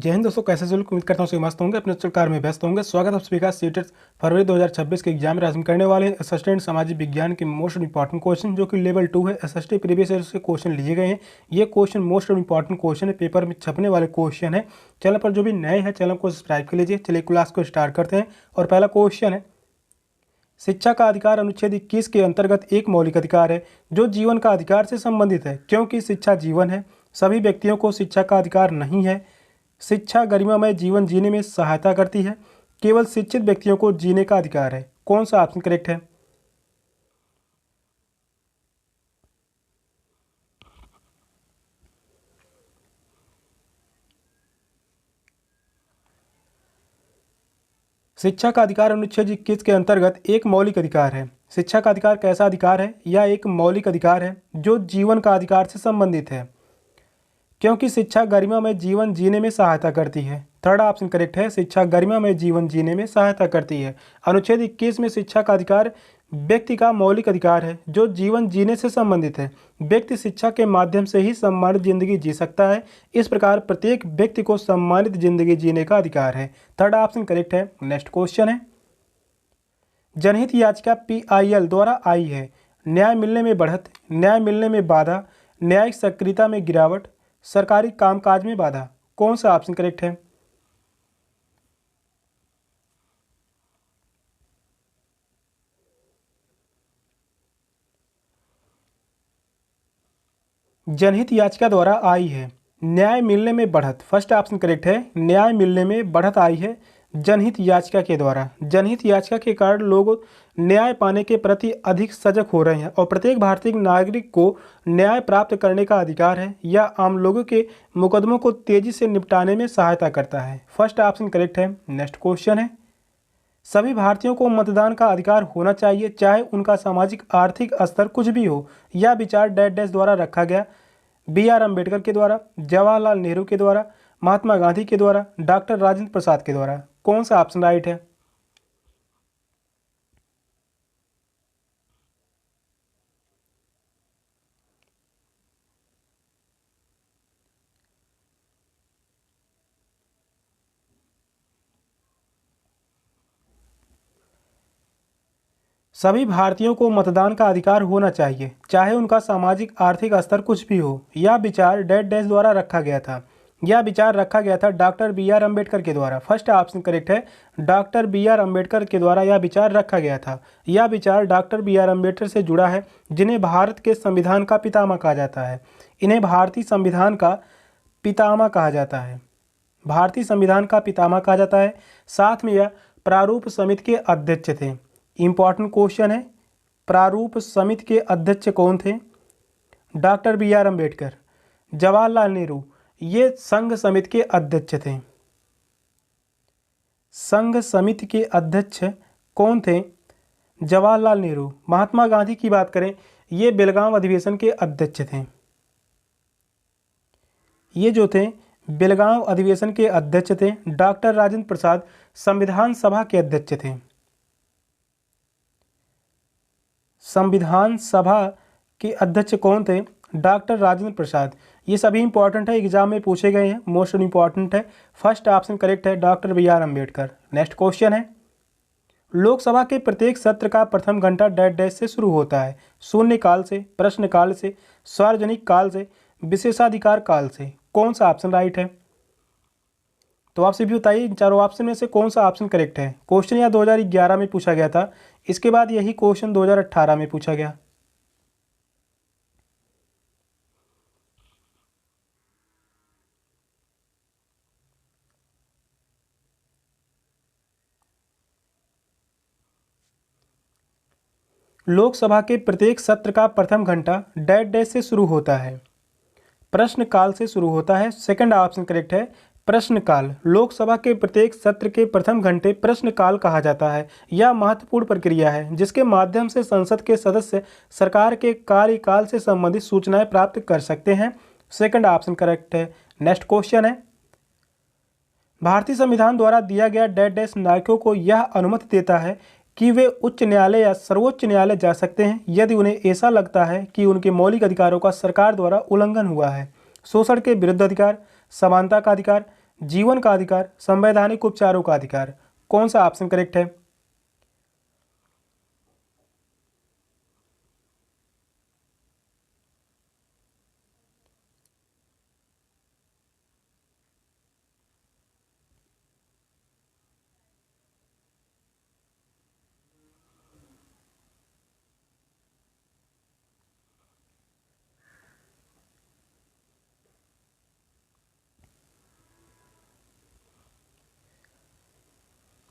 जय हिंद दोस्तों, कैसे लोग उम्मीद करता हूँ सभी मस्त होंगे, अपने कार्य में व्यस्त होंगे। स्वागत आप सभी का सीटेट फरवरी 2026 के एग्जाम में हम करने वाले हैं असिस्टेंट सामाजिक विज्ञान के मोस्ट इंपॉर्टेंट क्वेश्चन जो कि लेवल 2 है। एसएसटी प्रीवियस ईयर से क्वेश्चन लिए गए हैं। ये क्वेश्चन मोस्ट इंपॉर्टेंट क्वेश्चन है, पेपर में छपने वाले क्वेश्चन है। चैनल पर जो भी नए हैं चैनल को सब्सक्राइब कर लीजिए। चलिए क्लास को स्टार्ट करते हैं। और पहला क्वेश्चन है, शिक्षा का अधिकार अनुच्छेद 21 के अंतर्गत एक मौलिक अधिकार है जो जीवन का अधिकार से संबंधित है। क्योंकि शिक्षा जीवन है, सभी व्यक्तियों को शिक्षा का अधिकार नहीं है। शिक्षा गरिमामय जीवन जीने में सहायता करती है। केवल शिक्षित व्यक्तियों को जीने का अधिकार है। कौन सा ऑप्शन करेक्ट है? शिक्षा का अधिकार अनुच्छेद 21 के अंतर्गत एक मौलिक अधिकार है। शिक्षा का अधिकार कैसा अधिकार है? यह एक मौलिक अधिकार है जो जीवन का अधिकार से संबंधित है। क्योंकि शिक्षा गरिमा में जीवन जीने में सहायता करती है। थर्ड ऑप्शन करेक्ट है, शिक्षा गरिमा में जीवन जीने में सहायता करती है। अनुच्छेद 21 में शिक्षा का अधिकार व्यक्ति का मौलिक अधिकार है जो जीवन जीने से संबंधित है। व्यक्ति शिक्षा के माध्यम से ही सम्मानित जिंदगी जी सकता है। इस प्रकार प्रत्येक व्यक्ति को सम्मानित जिंदगी जीने का अधिकार है। थर्ड ऑप्शन करेक्ट है। नेक्स्ट क्वेश्चन है, जनहित याचिका PIL द्वारा आई है। न्याय मिलने में बढ़त, न्याय मिलने में बाधा, न्यायिक सक्रियता में गिरावट, सरकारी कामकाज में बाधा। कौन सा ऑप्शन करेक्ट है? जनहित याचिका द्वारा आई है। न्याय मिलने में बढ़त, फर्स्ट ऑप्शन करेक्ट है। न्याय मिलने में बढ़त आई है जनहित याचिका के द्वारा। जनहित याचिका के कारण लोग न्याय पाने के प्रति अधिक सजग हो रहे हैं और प्रत्येक भारतीय नागरिक को न्याय प्राप्त करने का अधिकार है। यह आम लोगों के मुकदमों को तेजी से निपटाने में सहायता करता है। फर्स्ट ऑप्शन करेक्ट है। नेक्स्ट क्वेश्चन है, सभी भारतीयों को मतदान का अधिकार होना चाहिए चाहे उनका सामाजिक आर्थिक स्तर कुछ भी हो। यह विचार डैश डैश द्वारा रखा गया। BR अम्बेडकर के द्वारा, जवाहरलाल नेहरू के द्वारा, महात्मा गांधी के द्वारा, डॉक्टर राजेंद्र प्रसाद के द्वारा। कौन सा ऑप्शन राइट है? सभी भारतीयों को मतदान का अधिकार होना चाहिए चाहे उनका सामाजिक आर्थिक स्तर कुछ भी हो। यह विचार डैश डैश द्वारा रखा गया था। यह विचार रखा गया था डॉक्टर BR अम्बेडकर के द्वारा। फर्स्ट ऑप्शन करेक्ट है। डॉक्टर BR अम्बेडकर के द्वारा यह विचार रखा गया था। यह विचार डॉक्टर BR अम्बेडकर से जुड़ा है जिन्हें भारत के संविधान का पितामह कहा जाता है। इन्हें भारतीय संविधान का पितामह कहा जाता है। भारतीय संविधान का पितामह कहा जाता है। साथ में यह प्रारूप समिति के अध्यक्ष थे। इंपॉर्टेंट क्वेश्चन है, प्रारूप समिति के अध्यक्ष कौन थे? डॉक्टर BR अम्बेडकर, जवाहरलाल नेहरू, ये संघ समिति के अध्यक्ष थे। संघ समिति के अध्यक्ष कौन थे? जवाहरलाल नेहरू। महात्मा गांधी की बात करें, ये बेलगाम अधिवेशन के अध्यक्ष थे। ये जो थे बेलगाम अधिवेशन के अध्यक्ष थे। डॉक्टर राजेंद्र प्रसाद संविधान सभा के अध्यक्ष थे। संविधान सभा के अध्यक्ष कौन थे? डॉक्टर राजेंद्र प्रसाद। ये सभी इंपॉर्टेंट है, एग्जाम में पूछे गए हैं, मोस्ट इंपॉर्टेंट है। फर्स्ट ऑप्शन करेक्ट है, doctor BR Ambedkar. Next question है, लोकसभा के प्रत्येक सत्र का प्रथम घंटा डैश डैश से शुरू होता है। शून्य काल से, प्रश्न काल से, सार्वजनिक काल से, विशेषाधिकार काल से। कौन सा ऑप्शन राइट है? तो आप सभी बताइए इन चारों ऑप्शन में से कौन सा ऑप्शन करेक्ट है। क्वेश्चन यह 2011 में पूछा गया था। इसके बाद यही क्वेश्चन 2018 में पूछा गया। लोकसभा के प्रत्येक सत्र का प्रथम घंटा डैश डैश से शुरू होता है। प्रश्न काल से शुरू होता है। सेकंड ऑप्शन करेक्ट है, प्रश्न काल। लोकसभा के प्रत्येक सत्र के प्रथम घंटे प्रश्न काल कहा जाता है। यह महत्वपूर्ण प्रक्रिया है जिसके माध्यम से संसद के सदस्य सरकार के कार्यकाल से संबंधित सूचनाएं प्राप्त कर सकते हैं। सेकंड ऑप्शन करेक्ट है। नेक्स्ट क्वेश्चन है, भारतीय संविधान द्वारा दिया गया डैश डैश नागरिकों को यह अनुमति देता है कि वे उच्च न्यायालय या सर्वोच्च न्यायालय जा सकते हैं यदि उन्हें ऐसा लगता है कि उनके मौलिक अधिकारों का सरकार द्वारा उल्लंघन हुआ है। शोषण के विरुद्ध अधिकार, समानता का अधिकार, जीवन का अधिकार, संवैधानिक उपचारों का अधिकार। कौन सा ऑप्शन करेक्ट है?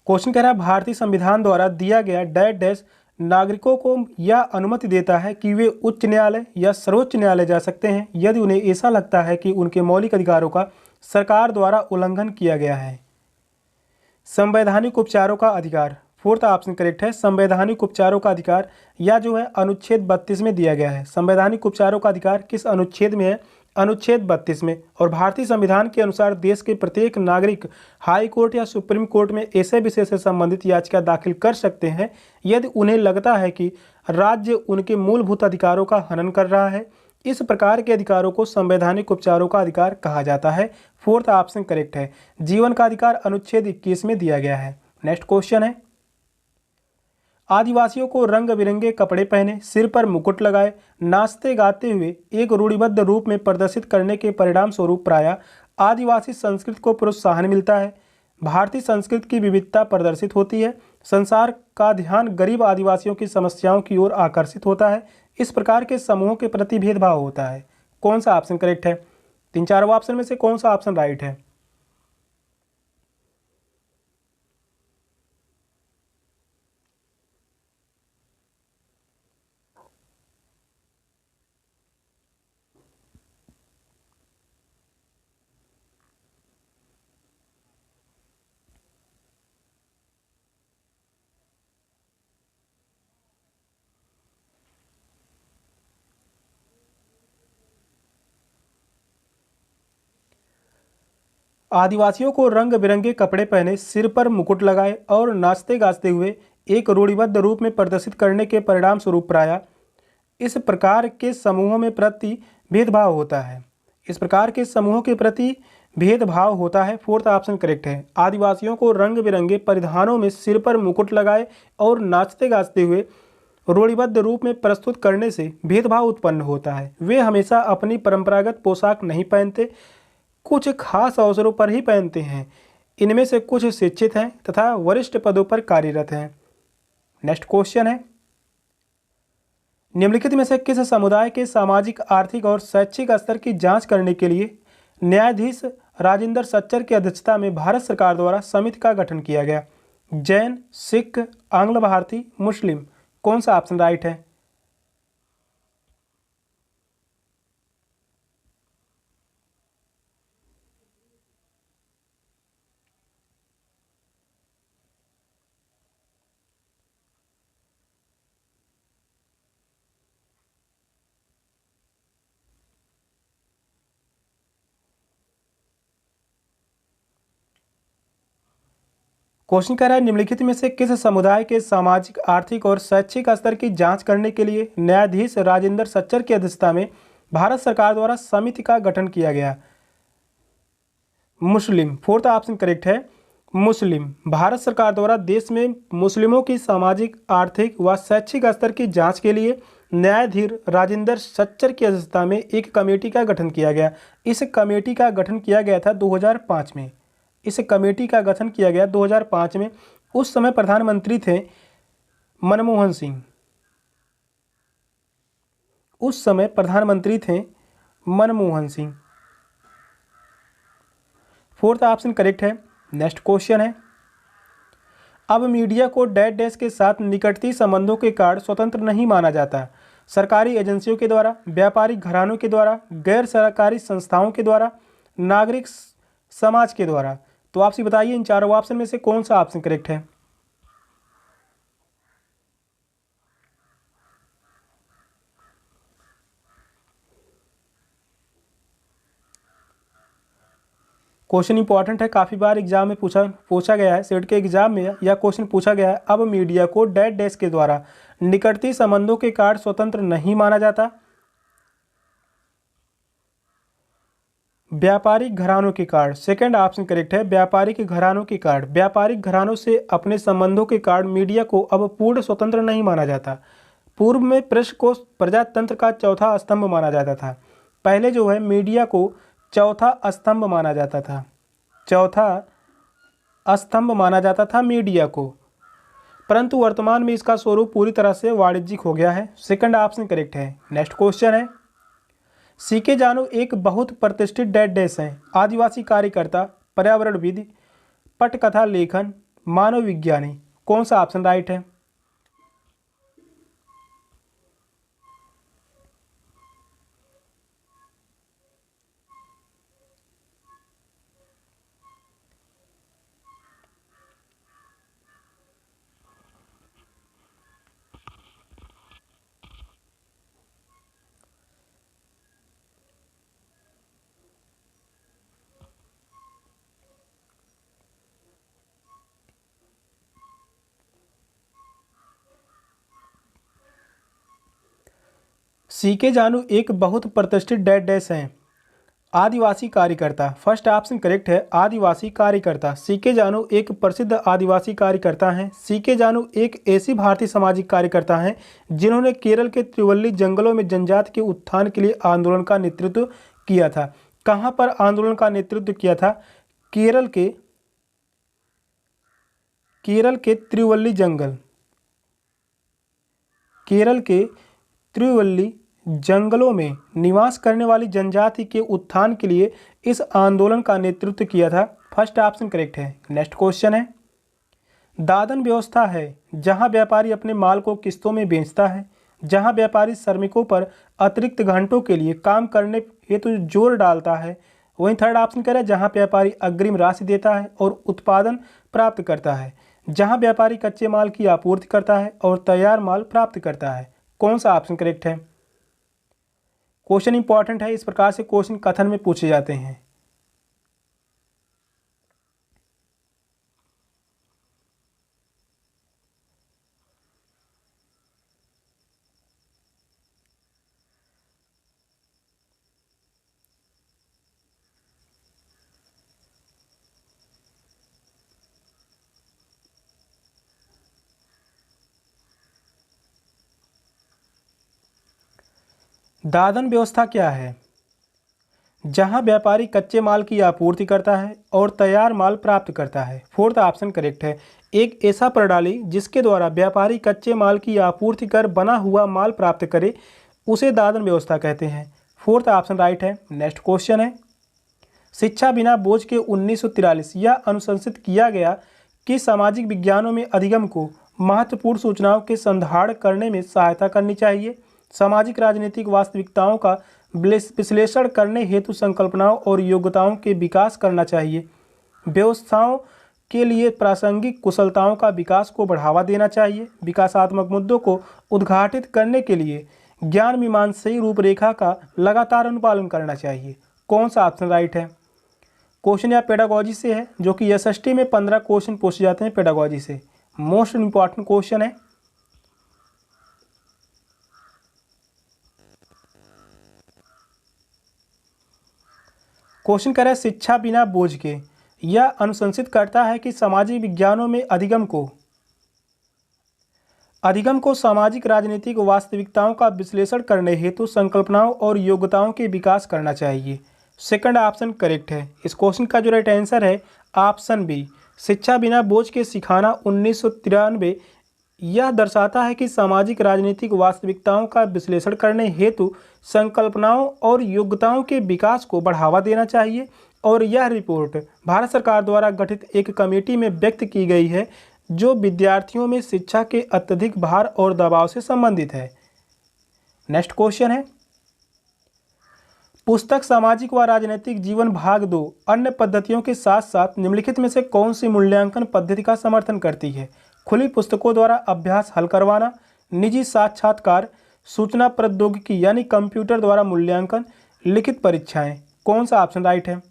क्वेश्चन कह रहा है भारतीय संविधान द्वारा दिया गया डैश डैश नागरिकों को यह अनुमति देता है कि वे उच्च न्यायालय या सर्वोच्च न्यायालय जा सकते हैं यदि उन्हें ऐसा लगता है कि उनके मौलिक अधिकारों का सरकार द्वारा उल्लंघन किया गया है। संवैधानिक उपचारों का अधिकार, फोर्थ ऑप्शन करेक्ट है। संवैधानिक उपचारों का अधिकार या जो है अनुच्छेद 32 में दिया गया है। संवैधानिक उपचारों का अधिकार किस अनुच्छेद में है? अनुच्छेद 32 में। और भारतीय संविधान के अनुसार देश के प्रत्येक नागरिक हाई कोर्ट या सुप्रीम कोर्ट में ऐसे विषय से संबंधित याचिका दाखिल कर सकते हैं यदि उन्हें लगता है कि राज्य उनके मूलभूत अधिकारों का हनन कर रहा है। इस प्रकार के अधिकारों को संवैधानिक उपचारों का अधिकार कहा जाता है। फोर्थ ऑप्शन करेक्ट है। जीवन का अधिकार अनुच्छेद 21 में दिया गया है। नेक्स्ट क्वेश्चन है, आदिवासियों को रंग बिरंगे कपड़े पहने, सिर पर मुकुट लगाए, नाचते गाते हुए एक रूढ़िबद्ध रूप में प्रदर्शित करने के परिणाम स्वरूप प्रायः आदिवासी संस्कृति को प्रोत्साहन मिलता है। भारतीय संस्कृति की विविधता प्रदर्शित होती है। संसार का ध्यान गरीब आदिवासियों की समस्याओं की ओर आकर्षित होता है। इस प्रकार के समूहों के प्रति भेदभाव होता है। कौन सा ऑप्शन करेक्ट है? तीन चारों ऑप्शन में से कौन सा ऑप्शन राइट है? आदिवासियों को रंग बिरंगे कपड़े पहने, सिर पर मुकुट लगाए और नाचते गाते हुए एक रूढ़िबद्ध रूप में प्रदर्शित करने के परिणाम स्वरूप प्रायः इस प्रकार के समूहों में प्रति भेदभाव होता है। इस प्रकार के समूहों के प्रति भेदभाव होता है। फोर्थ ऑप्शन करेक्ट है। आदिवासियों को रंग बिरंगे परिधानों में सिर पर मुकुट लगाए और नाचते गाते हुए रूढ़िबद्ध रूप में प्रस्तुत करने से भेदभाव उत्पन्न होता है। वे हमेशा अपनी परंपरागत पोशाक नहीं पहनते, कुछ खास अवसरों पर ही पहनते हैं। इनमें से कुछ शिक्षित हैं तथा वरिष्ठ पदों पर कार्यरत हैं। नेक्स्ट क्वेश्चन है, निम्नलिखित में से किस समुदाय के सामाजिक, आर्थिक और शैक्षिक स्तर की जांच करने के लिए न्यायाधीश राजेंद्र सच्चर की अध्यक्षता में भारत सरकार द्वारा समिति का गठन किया गया? जैन, सिख, आंग्ल भारतीय, मुस्लिम। कौन सा ऑप्शन राइट है? क्वेश्चन कह रहा है निम्नलिखित में से किस समुदाय के सामाजिक, आर्थिक और शैक्षिक स्तर की जांच करने के लिए न्यायाधीश राजेंद्र सच्चर की अध्यक्षता में भारत सरकार द्वारा समिति का गठन किया गया? मुस्लिम। फोर्थ ऑप्शन करेक्ट है। मुस्लिम। भारत सरकार द्वारा देश में मुस्लिमों की सामाजिक, आर्थिक व शैक्षिक स्तर की जांच के लिए न्यायाधीश राजेंद्र सच्चर की अध्यक्षता में एक कमेटी का गठन किया गया। इस कमेटी का गठन किया गया था 2005 में। इस कमेटी का गठन किया गया 2005 में। उस समय प्रधानमंत्री थे मनमोहन सिंह। उस समय प्रधानमंत्री थे Manmohan Singh. Fourth option correct है। नेक्स्ट क्वेश्चन है, अब मीडिया को डैश डैश के साथ निकटती संबंधों के कारण स्वतंत्र नहीं माना जाता। सरकारी एजेंसियों के द्वारा, व्यापारिक घरानों के द्वारा, गैर सरकारी संस्थाओं के द्वारा, नागरिक समाज के द्वारा। तो आप ही बताइए इन चारों ऑप्शन में से कौन सा ऑप्शन करेक्ट है? क्वेश्चन इंपॉर्टेंट है, काफ़ी बार एग्जाम में पूछा गया है। सेट के एग्जाम में यह क्वेश्चन पूछा गया है, अब मीडिया को डैश डैश के द्वारा निकटती संबंधों के कारण स्वतंत्र नहीं माना जाता। व्यापारिक घरानों के कार्ड। सेकंड ऑप्शन करेक्ट है, व्यापारिक घरानों के कार्ड। व्यापारिक घरानों से अपने संबंधों के कारण मीडिया को अब पूर्ण स्वतंत्र नहीं माना जाता। पूर्व में प्रेस को प्रजातंत्र का चौथा स्तंभ माना जाता था। पहले जो है मीडिया को चौथा स्तंभ माना जाता था, चौथा स्तंभ माना जाता था मीडिया को, परंतु वर्तमान में इसका स्वरूप पूरी तरह से वाणिज्यिक हो गया है। सेकंड ऑप्शन करेक्ट है। नेक्स्ट क्वेश्चन है, सीके जानू एक बहुत प्रतिष्ठित डैश हैं। आदिवासी कार्यकर्ता, पर्यावरणविद, पटकथा लेखन, मानव विज्ञानी। कौन सा ऑप्शन राइट है? सीके जानू एक बहुत प्रतिष्ठित डैश हैं। आदिवासी कार्यकर्ता। फर्स्ट ऑप्शन करेक्ट है, आदिवासी कार्यकर्ता। सीके जानू एक प्रसिद्ध आदिवासी कार्यकर्ता हैं। सीके जानू एक ऐसी भारतीय सामाजिक कार्यकर्ता हैं जिन्होंने केरल के त्रिवल्ली जंगलों में जनजाति के उत्थान के लिए आंदोलन का नेतृत्व किया था। कहाँ पर आंदोलन का नेतृत्व किया था? केरल के त्रिवल्ली जंगल, केरल के त्रिवल्ली जंगलों में निवास करने वाली जनजाति के उत्थान के लिए इस आंदोलन का नेतृत्व किया था। फर्स्ट ऑप्शन करेक्ट है। नेक्स्ट क्वेश्चन है, दादन व्यवस्था है जहां व्यापारी अपने माल को किस्तों में बेचता है, जहां व्यापारी श्रमिकों पर अतिरिक्त घंटों के लिए काम करने हेतु जोर डालता है। वहीं थर्ड ऑप्शन कह रहा है जहां व्यापारी अग्रिम राशि देता है और उत्पादन प्राप्त करता है, जहां व्यापारी कच्चे माल की आपूर्ति करता है और तैयार माल प्राप्त करता है। कौन सा ऑप्शन करेक्ट है? क्वेश्चन इंपॉर्टेंट है, इस प्रकार से क्वेश्चन कथन में पूछे जाते हैं। दादन व्यवस्था क्या है? जहां व्यापारी कच्चे माल की आपूर्ति करता है और तैयार माल प्राप्त करता है। फोर्थ ऑप्शन करेक्ट है, एक ऐसा प्रणाली जिसके द्वारा व्यापारी कच्चे माल की आपूर्ति कर बना हुआ माल प्राप्त करे उसे दादन व्यवस्था कहते हैं। फोर्थ ऑप्शन राइट है। नेक्स्ट क्वेश्चन है, शिक्षा बिना बोझ के 1943 यह अनुशंसित किया गया कि सामाजिक विज्ञानों में अधिगम को महत्वपूर्ण सूचनाओं के संधारण करने में सहायता करनी चाहिए। सामाजिक राजनीतिक वास्तविकताओं का विश्लेषण करने हेतु संकल्पनाओं और योग्यताओं के विकास करना चाहिए। व्यवस्थाओं के लिए प्रासंगिक कुशलताओं का विकास को बढ़ावा देना चाहिए। विकासात्मक मुद्दों को उद्घाटित करने के लिए ज्ञान मीमांसाई रूपरेखा का लगातार अनुपालन करना चाहिए। कौन सा ऑप्शन राइट है? क्वेश्चन या पेडागोजी से है, जो कि एसएसटी में 15 क्वेश्चन पूछे जाते हैं पेडागोजी से। मोस्ट इंपॉर्टेंट क्वेश्चन है। क्वेश्चन कह रहा है शिक्षा बिना बोझ के यह अनुशंसित करता है कि सामाजिक विज्ञानों में अधिगम को सामाजिक राजनीतिक वास्तविकताओं का विश्लेषण करने हेतु संकल्पनाओं और योग्यताओं के विकास करना चाहिए। सेकंड ऑप्शन करेक्ट है। इस क्वेश्चन का जो राइट आंसर है ऑप्शन बी, शिक्षा बिना बोझ के सिखाना 1993 यह दर्शाता है कि सामाजिक राजनीतिक वास्तविकताओं का विश्लेषण करने हेतु संकल्पनाओं और योग्यताओं के विकास को बढ़ावा देना चाहिए और यह रिपोर्ट भारत सरकार द्वारा गठित एक कमेटी में व्यक्त की गई है जो विद्यार्थियों में शिक्षा के अत्यधिक भार और दबाव से संबंधित है। नेक्स्ट क्वेश्चन है, पुस्तक सामाजिक व राजनीतिक जीवन भाग 2 अन्य पद्धतियों के साथ साथ निम्नलिखित में से कौन सी मूल्यांकन पद्धति का समर्थन करती है? खुली पुस्तकों द्वारा अभ्यास हल करवाना, निजी साक्षात्कार, सूचना प्रौद्योगिकी यानी कंप्यूटर द्वारा मूल्यांकन, लिखित परीक्षाएं। कौन सा ऑप्शन राइट है?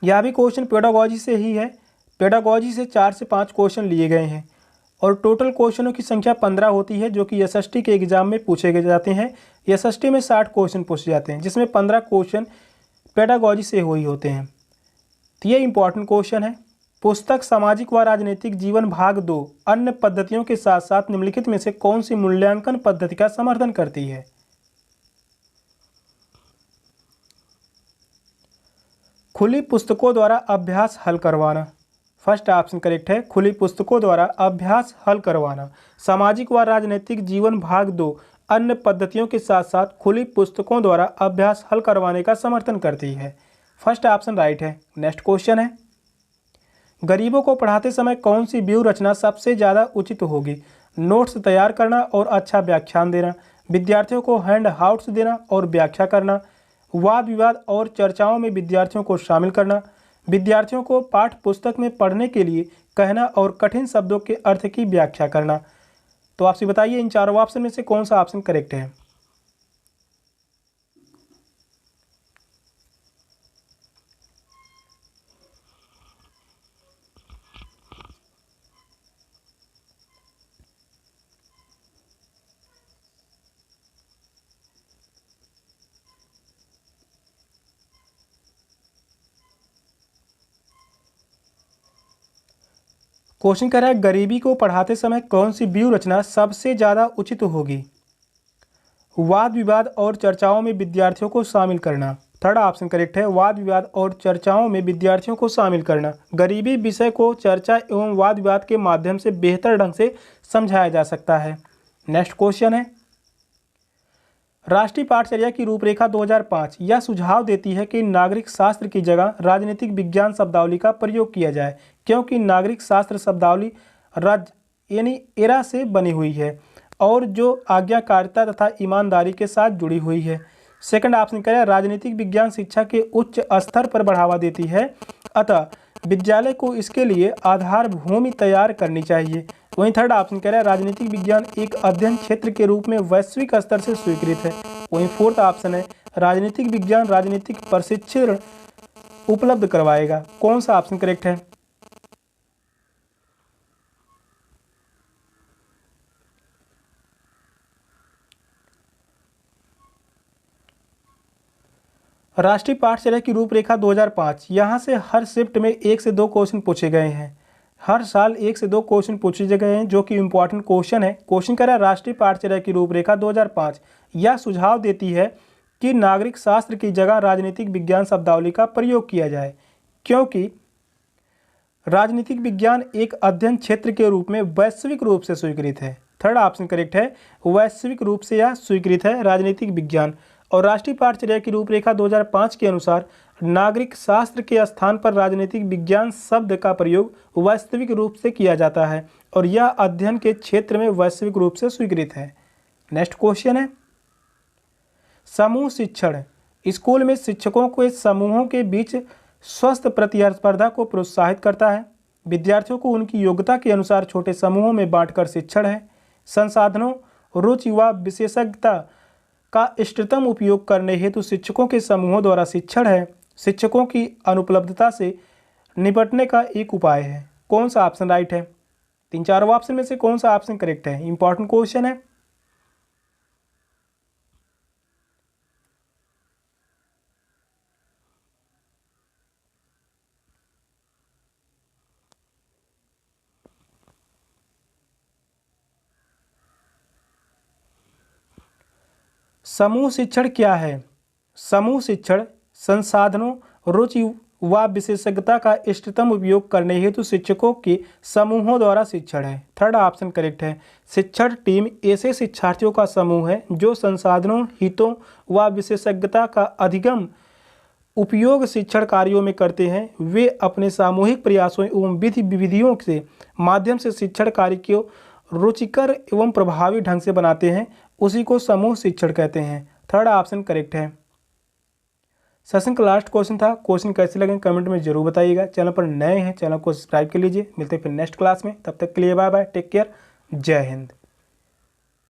यह भी क्वेश्चन पेडागोजी से ही है। पेडागोजी से 4 से 5 क्वेश्चन लिए गए हैं। और टोटल क्वेश्चनों की संख्या 15 होती है, जो कि एसएसटी के एग्जाम में पूछे गए जाते हैं। एसएसटी में 60 क्वेश्चन पूछे जाते हैं, जिसमें 15 क्वेश्चन पेडागॉजी से हुए होते हैं। तो ये इंपॉर्टेंट क्वेश्चन है। पुस्तक सामाजिक व राजनीतिक जीवन भाग 2 अन्य पद्धतियों के साथ साथ निम्नलिखित में से कौन सी मूल्यांकन पद्धति का समर्थन करती है? खुली पुस्तकों द्वारा अभ्यास हल करवाना। फर्स्ट ऑप्शन करेक्ट है, खुली पुस्तकों द्वारा अभ्यास हल करवाना। सामाजिक व राजनीतिक जीवन भाग 2 अन्य पद्धतियों के साथ साथ खुली पुस्तकों द्वारा अभ्यास हल करवाने का समर्थन करती है। फर्स्ट ऑप्शन राइट है। नेक्स्ट क्वेश्चन है, गरीबों को पढ़ाते समय कौन सी व्यूह रचना सबसे ज़्यादा उचित होगी? नोट्स तैयार करना और अच्छा व्याख्यान देना, विद्यार्थियों को हैंड आउट्स देना और व्याख्या करना, वाद विवाद और चर्चाओं में विद्यार्थियों को शामिल करना, विद्यार्थियों को पाठ्य पुस्तक में पढ़ने के लिए कहना और कठिन शब्दों के अर्थ की व्याख्या करना। तो आपसे बताइए इन चारों ऑप्शन में से कौन सा ऑप्शन करेक्ट है? क्वेश्चन कह रहा है गरीबी को पढ़ाते समय कौन सी व्यूह रचना सबसे ज़्यादा उचित होगी? वाद विवाद और चर्चाओं में विद्यार्थियों को शामिल करना। थर्ड ऑप्शन करेक्ट है, वाद विवाद और चर्चाओं में विद्यार्थियों को शामिल करना। गरीबी विषय को चर्चा एवं वाद विवाद के माध्यम से बेहतर ढंग से समझाया जा सकता है। नेक्स्ट क्वेश्चन है, राष्ट्रीय पाठचर्या की रूपरेखा 2005 यह सुझाव देती है कि नागरिक शास्त्र की जगह राजनीतिक विज्ञान शब्दावली का प्रयोग किया जाए, क्योंकि नागरिक शास्त्र शब्दावली यानी एरा से बनी हुई है और जो आज्ञाकारिता तथा ईमानदारी के साथ जुड़ी हुई है। सेकंड ऑप्शन करें, राजनीतिक विज्ञान शिक्षा के उच्च स्तर पर बढ़ावा देती है, अतः विद्यालय को इसके लिए आधार भूमि तैयार करनी चाहिए। वहीं थर्ड ऑप्शन कह रहा है, राजनीतिक विज्ञान एक अध्ययन क्षेत्र के रूप में वैश्विक स्तर से स्वीकृत है। वहीं फोर्थ ऑप्शन है, राजनीतिक विज्ञान राजनीतिक प्रशिक्षण उपलब्ध करवाएगा। कौन सा ऑप्शन करेक्ट है? राष्ट्रीय पाठचर्या की रूपरेखा 2005 यहाँ से हर शिफ्ट में 1 से 2 क्वेश्चन पूछे गए हैं। हर साल 1 से 2 क्वेश्चन पूछे गए हैं, जो कि इंपॉर्टेंट क्वेश्चन है। क्वेश्चन कह रहा है राष्ट्रीय पाठचर्या की रूपरेखा 2005 यह सुझाव देती है कि नागरिक शास्त्र की जगह राजनीतिक विज्ञान शब्दावली का प्रयोग किया जाए, क्योंकि राजनीतिक विज्ञान एक अध्ययन क्षेत्र के रूप में वैश्विक रूप से स्वीकृत है। थर्ड ऑप्शन करेक्ट है, वैश्विक रूप से यह स्वीकृत है राजनीतिक विज्ञान। और राष्ट्रीय पाठचर्या की रूपरेखा 2005 के अनुसार नागरिक शास्त्र के स्थान पर राजनीतिक विज्ञान शब्द का प्रयोग वास्तविक रूप से किया जाता है और यह अध्ययन के क्षेत्र में वैश्विक रूप से स्वीकृत है। नेक्स्ट क्वेश्चन है, समूह शिक्षण स्कूल में शिक्षकों को समूहों के बीच स्वस्थ प्रतिस्पर्धा को प्रोत्साहित करता है। विद्यार्थियों को उनकी योग्यता के अनुसार छोटे समूहों में बांटकर शिक्षण है। संसाधनों, रुचि व विशेषज्ञता का इष्टतम उपयोग करने हेतु शिक्षकों के समूहों द्वारा शिक्षण है। शिक्षकों की अनुपलब्धता से निपटने का एक उपाय है। कौन सा ऑप्शन राइट है? तीन चारों ऑप्शन में से कौन सा ऑप्शन करेक्ट है? इंपॉर्टेंट क्वेश्चन है। समूह शिक्षण क्या है? समूह शिक्षण संसाधनों, रुचि व विशेषज्ञता का इष्टतम उपयोग करने हेतु शिक्षकों के समूहों द्वारा शिक्षण है। थर्ड ऑप्शन करेक्ट है। शिक्षण टीम ऐसे शिक्षार्थियों का समूह है जो संसाधनों, हितों व विशेषज्ञता का अधिगम उपयोग शिक्षण कार्यों में करते हैं। वे अपने सामूहिक प्रयासों एवं विधियों के माध्यम से शिक्षण कार्य को रुचिकर एवं प्रभावी ढंग से बनाते हैं, उसी को समूह शिक्षण कहते हैं। थर्ड ऑप्शन करेक्ट है। सेशन का लास्ट क्वेश्चन था। क्वेश्चन कैसे लगे कमेंट में जरूर बताइएगा। चैनल पर नए हैं, चैनल को सब्सक्राइब कर लीजिए। मिलते हैं फिर नेक्स्ट क्लास में, तब तक के लिए बाय बाय, टेक केयर, जय हिंद।